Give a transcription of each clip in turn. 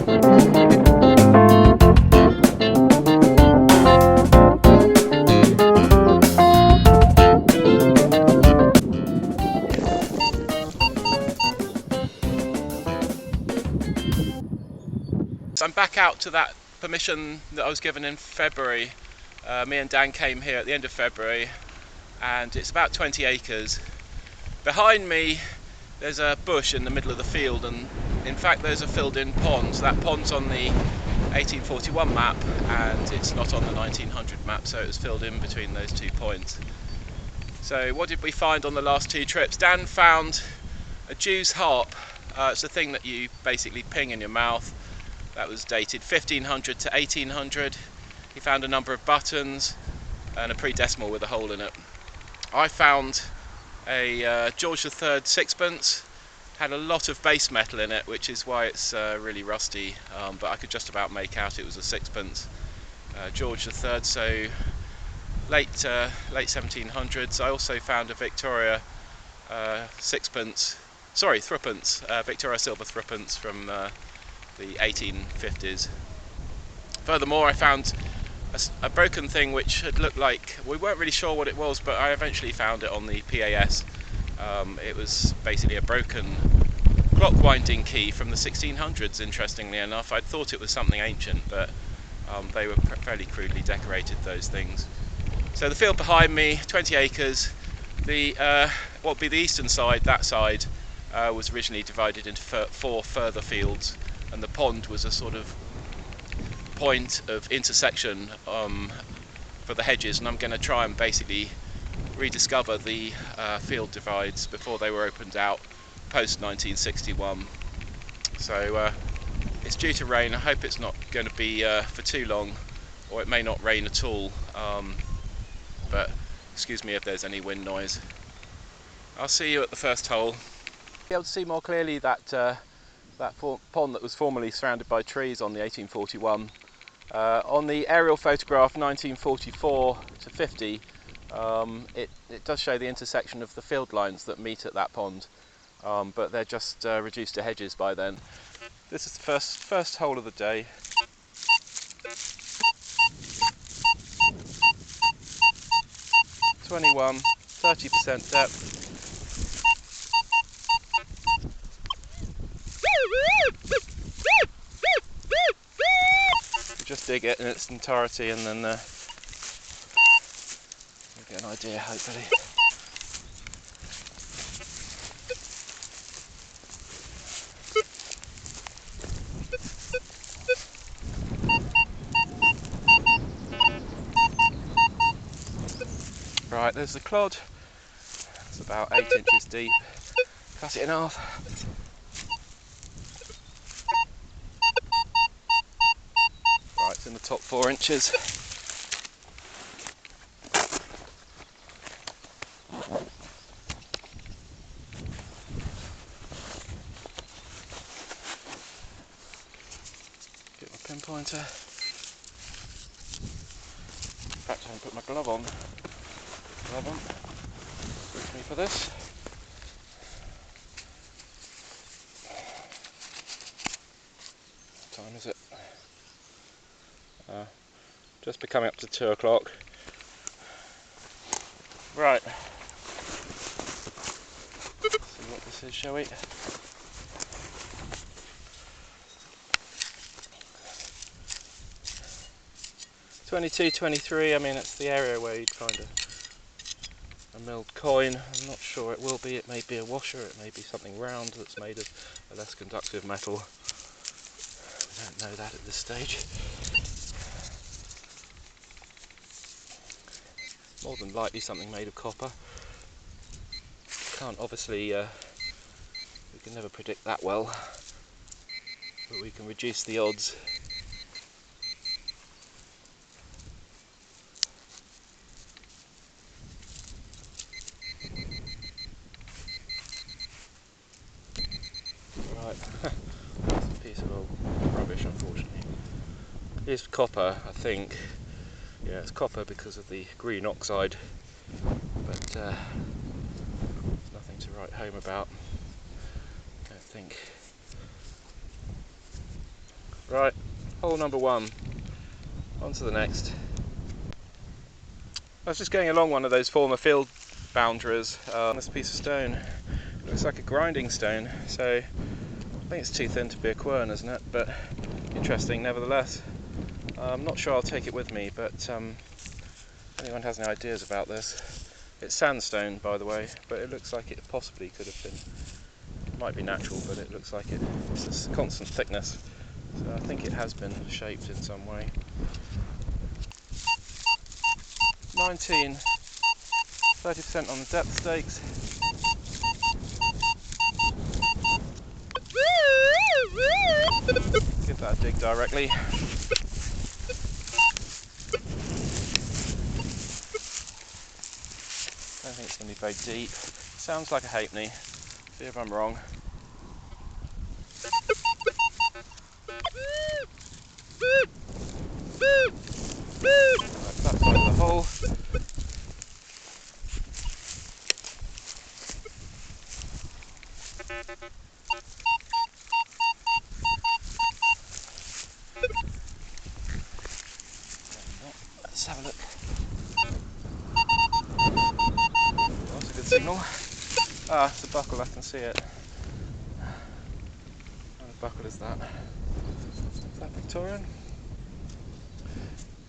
So I'm back out to that permission that I was given in February. Me and Dan came here at the end of February, and it's about 20 acres. Behind me there's a bush in the middle of the field, and in fact there's a filled-in pond. So that pond's on the 1841 map and it's not on the 1900 map, so it was filled in between those 2 points. So what did we find on the last 2 trips? Dan found a Jew's harp. It's a thing that you basically ping in your mouth. That was dated 1500 to 1800. He found a number of buttons and a pre-decimal with a hole in it. I found a George III sixpence. Had a lot of base metal in it, which is why it's really rusty, but I could just about make out it was a sixpence. George III, so late 1700s. I also found a Victoria threepence, Victoria silver threepence from the 1850s. Furthermore, I found a broken thing which had looked like, we weren't really sure what it was, but I eventually found it on the PAS. It was basically a broken clock winding key from the 1600s, interestingly enough. I'd thought it was something ancient, but they were fairly crudely decorated, those things. So the field behind me, 20 acres. What would be the eastern side, that side, was originally divided into 4 further fields, and the pond was a sort of point of intersection for the hedges, and I'm going to try and basically rediscover the field divides before they were opened out post 1961. So it's due to rain. I hope it's not going to be for too long, or it may not rain at all, but excuse me if there's any wind noise. I'll see you at the first hole. Be able to see more clearly that pond that was formerly surrounded by trees on the 1841. On the aerial photograph 1944 to 50, it does show the intersection of the field lines that meet at that pond, but they're just reduced to hedges by then. This is the first hole of the day. (21), 30% depth. Just dig it in its entirety and then you'll get an idea, hopefully. Right, there's the clod. It's about 8 inches deep. Cut it in half. Right, it's in the top 4 inches. Get my pinpointer. In fact, I haven't put my glove on. With me for this. What time is it? Just becoming up to 2 o'clock. Right. See what this is, shall we? (22, 23). I mean, it's the area where you'd find a milled coin. I'm not sure it will be. It may be a washer. It may be something round that's made of a less conductive metal. We don't know that at this stage. More than likely something made of copper. Can't obviously, we can never predict that well, but we can reduce the odds. Right, that's a piece of old rubbish, unfortunately. It's copper, I think. Yeah, it's copper because of the green oxide, but nothing to write home about, I don't think. Right, hole number 1. On to the next. I was just going along one of those former field boundaries on this piece of stone. It looks like a grinding stone, so I think it's too thin to be a quern, isn't it? But interesting nevertheless. I'm not sure I'll take it with me, but if anyone has any ideas about this. It's sandstone, by the way, but it looks like it possibly could have been. It might be natural, but it looks like it's a constant thickness. So I think it has been shaped in some way. 19, 30% on the depth stakes. Give that a dig directly. I don't think it's going to be very deep. Sounds like a halfpenny. See if I'm wrong. Right, back side of the hole. Let's have a look. That's a good signal. Ah, it's a buckle, I can see it. What kind of buckle is that? Is that Victorian?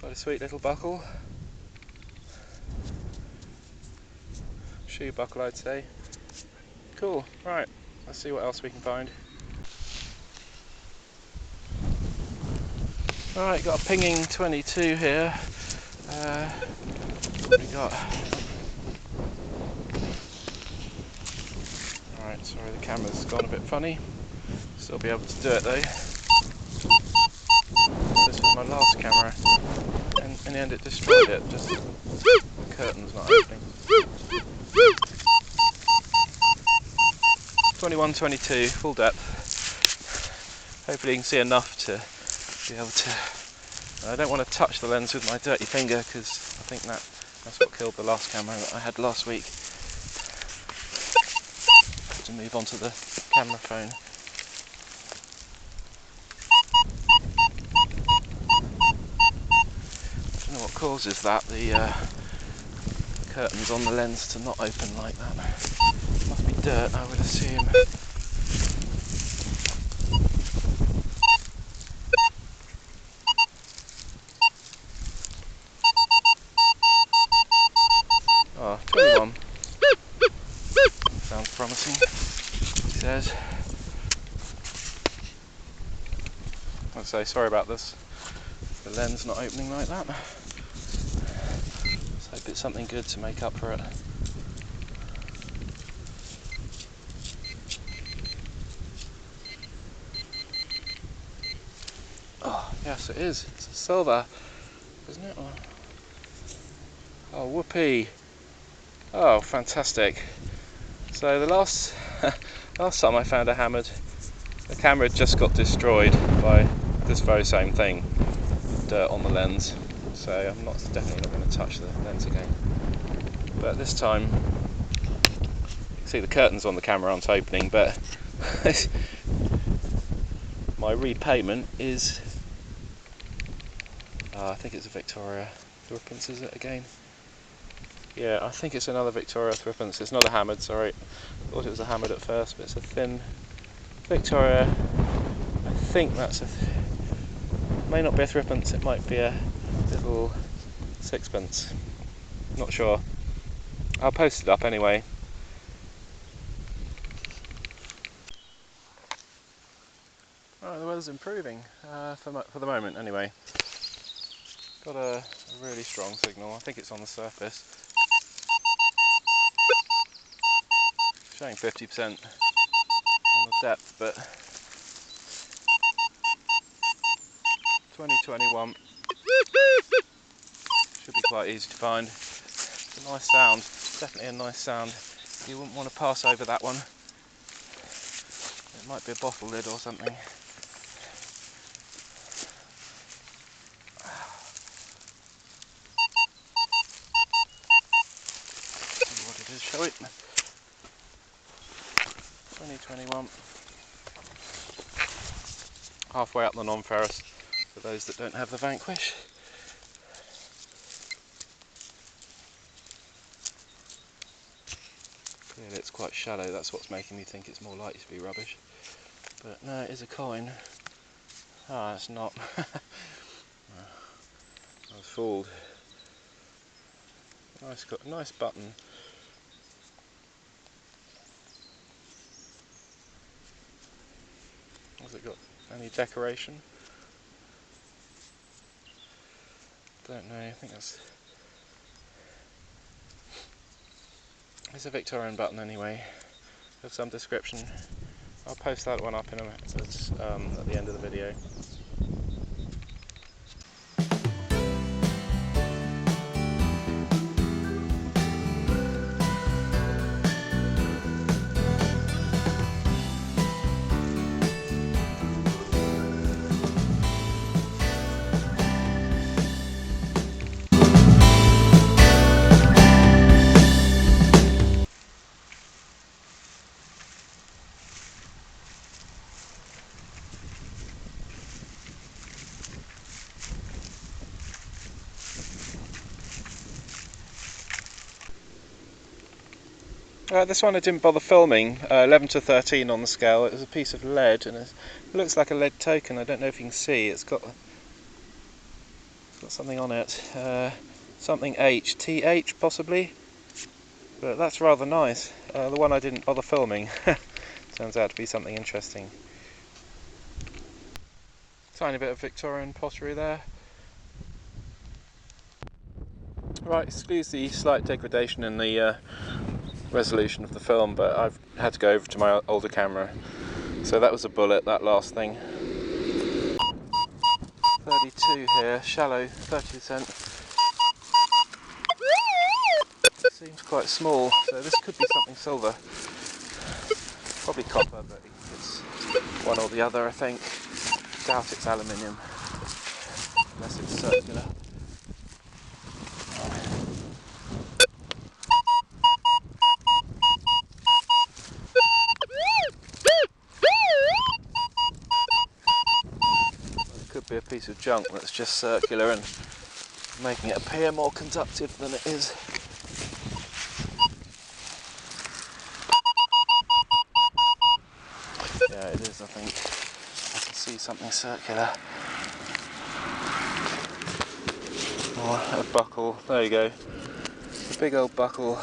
Quite a sweet little buckle. Shoe buckle, I'd say. Cool, right, let's see what else we can find. Alright, got a pinging 22 here. What we got? Alright, sorry the camera's gone a bit funny. Still be able to do it though. This was my last camera, and in the end it destroyed it, just the curtain's not opening. 21, 22, full depth. Hopefully you can see enough to be able to... I don't want to touch the lens with my dirty finger because I think that's what killed the last camera that I had last week. To move on to the camera phone. I don't know what causes that, the curtains on the lens to not open like that. Must be dirt, I would assume. Oh, 21. Sounds promising, he says. I'd say sorry about this. The lens not opening like that. Let's hope it's something good to make up for it. Oh, yes it is. It's a silver, isn't it? Oh, whoopee. Oh, fantastic. So the last time I found a hammered, the camera just got destroyed by this very same thing. Dirt on the lens. So I'm definitely not going to touch the lens again. But this time, you can see the curtains on the camera aren't opening, but my repayment is, I think it's a Victoria threepence, is it again? Yeah, I think it's another Victoria threepence. It's not a hammered, sorry. I thought it was a hammered at first, but it's a thin Victoria. I think that's may not be a threepence, it might be a little sixpence. Not sure. I'll post it up anyway. Alright, the weather's improving, for the moment anyway. Got a really strong signal, I think it's on the surface. Showing 50% on the depth, but 2021 should be quite easy to find. It's a nice sound, definitely a nice sound. You wouldn't want to pass over that one. It might be a bottle lid or something. See what it is, shall we? 2021. halfway up the non-ferrous for those that don't have the Vanquish. Clearly it's quite shallow, that's what's making me think it's more likely to be rubbish. But no, it is a coin. Ah, it's not. I was fooled. Nice button. Has it got any decoration? Don't know, I think it's a Victorian button anyway, of some description. I'll post that one up in at the end of the video. This one I didn't bother filming, 11 to 13 on the scale. It was a piece of lead and it looks like a lead token. I don't know if you can see, it's got something on it, something H, TH possibly, but that's rather nice. The one I didn't bother filming turns out to be something interesting. Tiny bit of Victorian pottery there. Right, excuse the slight degradation in the resolution of the film, but I've had to go over to my older camera. So that was a bullet, that last thing. 32 here, shallow, 30%. Seems quite small, so this could be something silver. Probably copper, but it's one or the other, I think. Doubt it's aluminium, unless it's circular. Could be a piece of junk that's just circular and making it appear more conductive than it is. Yeah, it is, I think. I can see something circular. Oh, a buckle, there you go. A big old buckle.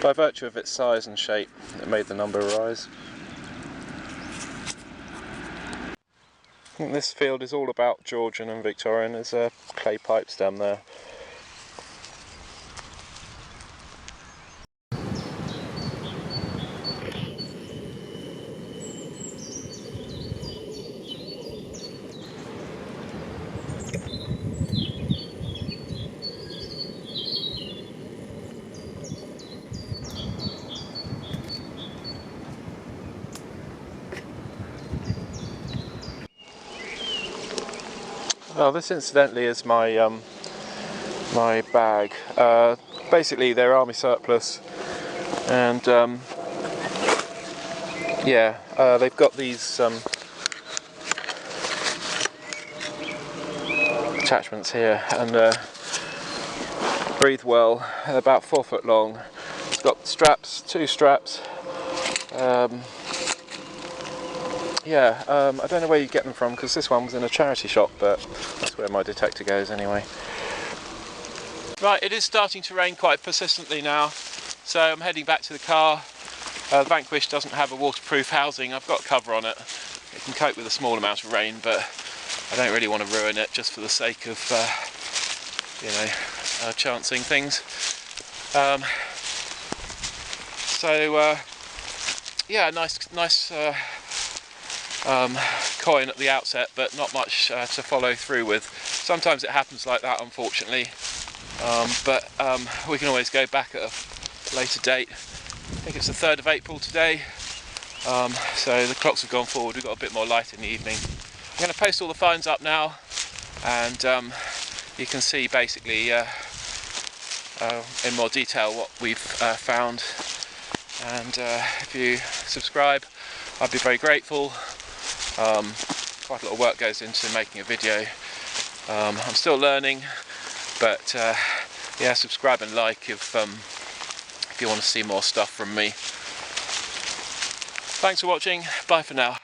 By virtue of its size and shape, it made the number rise. I think this field is all about Georgian and Victorian. There's clay pipes down there. Well, this incidentally is my my bag. Basically, they're army surplus, and yeah, they've got these attachments here, and breathe well. They're about 4 foot long. It's got straps, 2 straps. Yeah, I don't know where you get them from because this one was in a charity shop, but that's where my detector goes anyway. Right, it is starting to rain quite persistently now, so I'm heading back to the car. The Vanquish doesn't have a waterproof housing. I've got a cover on it. It can cope with a small amount of rain, but I don't really want to ruin it just for the sake of, you know, chancing things. Yeah, nice coin at the outset, but not much to follow through with. Sometimes it happens like that, unfortunately, but we can always go back at a later date. I think it's the 3rd of April today, so the clocks have gone forward. We've got a bit more light in the evening. I'm going to post all the finds up now, and you can see basically in more detail what we've found. And if you subscribe, I'd be very grateful. Quite a lot of work goes into making a video. I'm still learning, but yeah, subscribe and like if you want to see more stuff from me. Thanks for watching. Bye for now.